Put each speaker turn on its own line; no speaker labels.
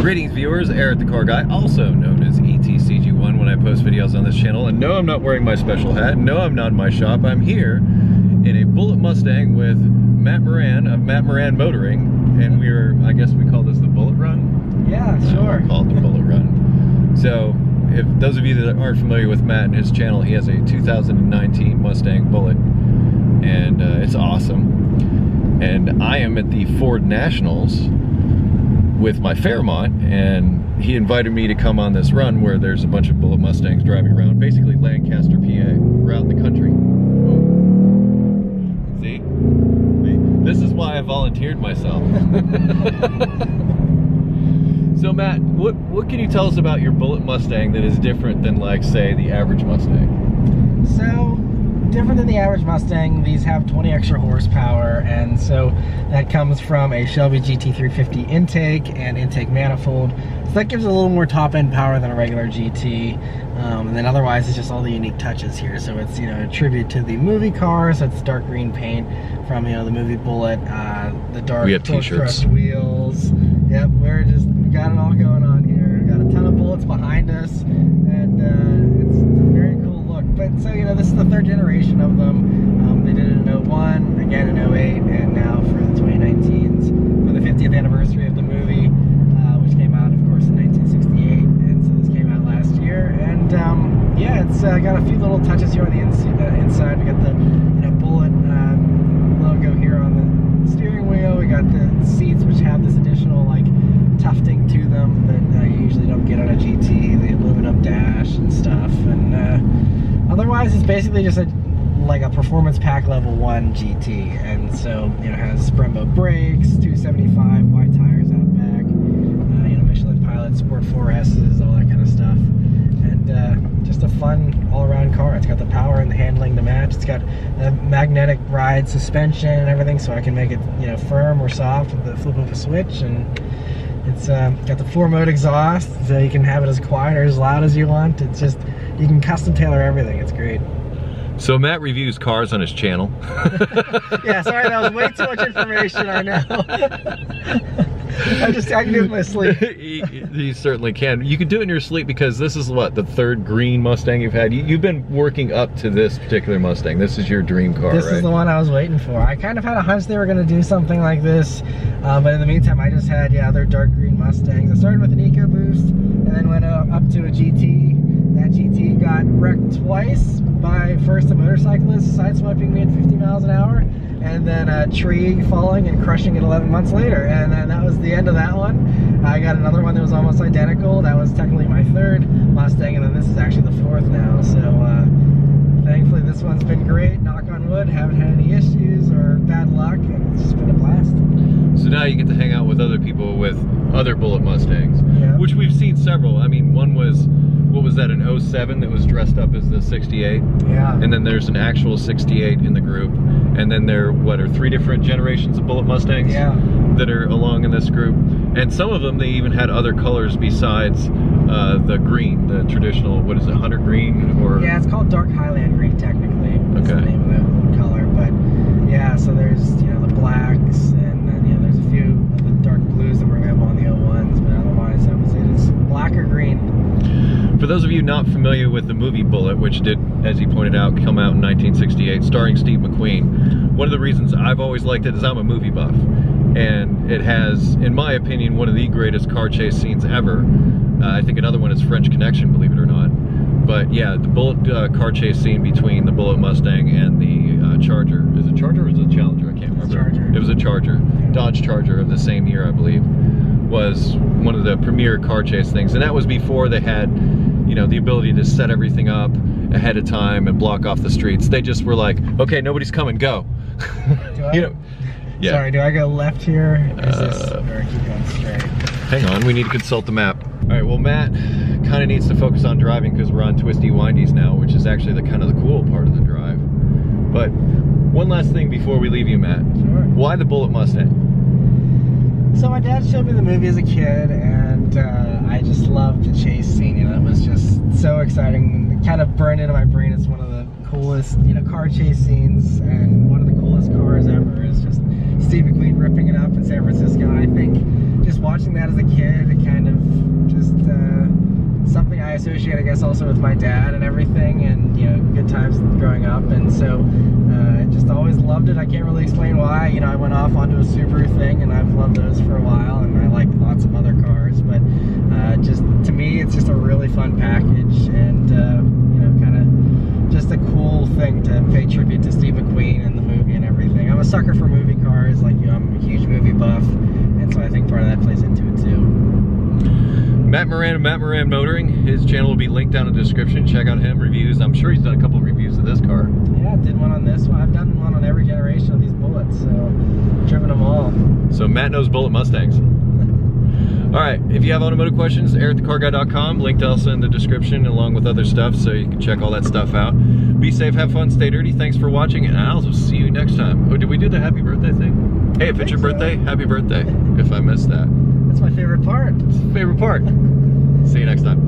Greetings viewers, Eric the Car Guy, also known as ETCG1 when I post videos on this channel. And no, I'm not wearing my special hat. No, I'm not in my shop. I'm here in a Bullitt Mustang with Matt Maran of Matt Maran Motoring. And we're, I guess we call this the Bullitt Run?
Yeah, sure.
We'll call it the Bullitt Run. So, if those of you that aren't familiar with Matt and his channel, he has a 2019 Mustang Bullitt. And it's awesome. And I am at the Ford Nationals with my Fairmont, and he invited me to come on this run where there's a bunch of Bullitt Mustangs driving around, basically Lancaster, PA, around the country. Oh. See? This is why I volunteered myself. So Matt, what can you tell us about your Bullitt Mustang that is different than, like, say, the average Mustang?
So, different than the average Mustang, these have 20 extra horsepower, and so that comes from a Shelby GT350 intake and intake manifold. So that gives it a little more top-end power than a regular GT. And then otherwise, it's just all the unique touches here. So it's, you know, a tribute to the movie cars. So it's dark green paint from, you know, the movie Bullitt, the dark torch wheels. Yep, we got it all going on here. We got a ton of Bullets behind us, and it's a very cool look. But so, you know, this is the third generation of them. They did it in 01, again in 08, and now for the 2019s, for the 50th anniversary of the movie, which came out, of course, in 1968. And so this came out last year. And yeah, it's got a few little touches here on the inside. We got the, you know, Bullitt logo here on the steering wheel. We got the seats, which have this additional, like, tufting to them that you usually don't get on a GT. The aluminum dash and stuff. And otherwise, it's basically just like a performance pack level 1 GT. And so, you know, it has Brembo brakes, 275 wide tires out back, you know, Michelin Pilot Sport 4S's, all that kind of stuff. And just a fun all-around car. It's got the power and the handling to match. It's got a magnetic ride suspension and everything, so I can make it, you know, firm or soft with the flip of a switch. And it's got the 4-mode exhaust, so you can have it as quiet or as loud as you want. It's just, you can custom tailor everything. It's great.
So Matt reviews cars on his channel.
Yeah, sorry, that was way too much information, I know. I can do it in my sleep.
You certainly can. You can do it in your sleep because this is what, the third green Mustang you've had? You've been working up to this particular Mustang. This is your dream car,
This
right?
is the one I was waiting for. I kind of had a hunch they were going to do something like this, but in the meantime, I just had, yeah, other dark green Mustangs. I started with an EcoBoost and then went up to a GT. That GT got wrecked twice by first a motorcyclist sideswiping me at 50 miles an hour, and then a tree falling and crushing it 11 months later. And then that was the end of that one. I got another one that was almost identical. That was technically my third Mustang, and then this is actually the fourth now. So thankfully this one's been great, knock on wood, haven't had any issues or bad luck, and it's just been a blast.
So now you get to hang out with other people with other Bullitt Mustangs,
yeah,
which we've seen several. I mean, one was, what was that, an 07 that was dressed up as the 68?
Yeah.
And then there's an actual 68 in the group. And then there, what, are 3 different generations of Bullitt Mustangs?
Yeah.
That are along in this group. And some of them, they even had other colors besides the green, the traditional, what is it, hunter green? Or
yeah, it's called dark Highland green technically. That's
okay.
The name of that color. But yeah, so there's, you know, the blacks, and then, you know, there's a few of the dark blues that we're going to have on the 01s, but otherwise that was it. It's black or green.
For those of you not familiar with the movie Bullitt, which did, as he pointed out, come out in 1968, starring Steve McQueen, one of the reasons I've always liked it is I'm a movie buff. And it has, in my opinion, one of the greatest car chase scenes ever. I think another one is French Connection, believe it or not. But yeah, the Bullitt car chase scene between the Bullitt Mustang and the Charger. Is it Charger or is it Challenger? I can't remember.
Charger.
It was a Charger. Dodge Charger of the same year, I believe, was one of the premier car chase things. And that was before they had, you know, the ability to set everything up ahead of time and block off the streets. They just were like, okay, nobody's coming, go. You know, yeah.
Sorry, do I go left here? Or is this, or keep going straight?
Hang on, we need to consult the map. All right, well, Matt kind of needs to focus on driving because we're on twisty windies now, which is actually the kind of the cool part of the drive. But one last thing before we leave you, Matt.
Sure.
Why the Bullitt Mustang?
So my dad showed me the movie as a kid, and I just loved the chase scene. You know, it was just so exciting. It kind of burned into my brain. It's one of the coolest, you know, car chase scenes, and one of the coolest cars ever is just Steve McQueen ripping it up in San Francisco. And I think just watching that as a kid, it kind of I associate, I guess, also with my dad and everything, and you know, good times growing up, and so I just always loved it. I can't really explain why. You know, I went off onto a Subaru thing, and I've loved those for a while, and I like lots of other cars, but just to me, it's just a really fun package, and you know, kind of just a cool thing to pay tribute to Steve McQueen and the movie and everything. I'm a sucker for movie cars, like you know, I'm a huge movie buff, and so I think part of that plays into it too.
Matt Moran of Matt Moran Motoring. His channel will be linked down in the description. Check out him, reviews. I'm sure he's done a couple of reviews of this car.
Yeah, I did one on this one. I've done one on every generation of these Bullets, so driven them all.
So Matt knows Bullitt Mustangs. All right, if you have automotive questions, air@thecarguy.com. Linked also in the description along with other stuff, so you can check all that stuff out. Be safe, have fun, stay dirty. Thanks for watching, and I'll see you next time. Oh, did we do the happy birthday thing? Hey, if it's your birthday, happy birthday. If I missed that.
That's my favorite part.
It's the favorite part. See you next time.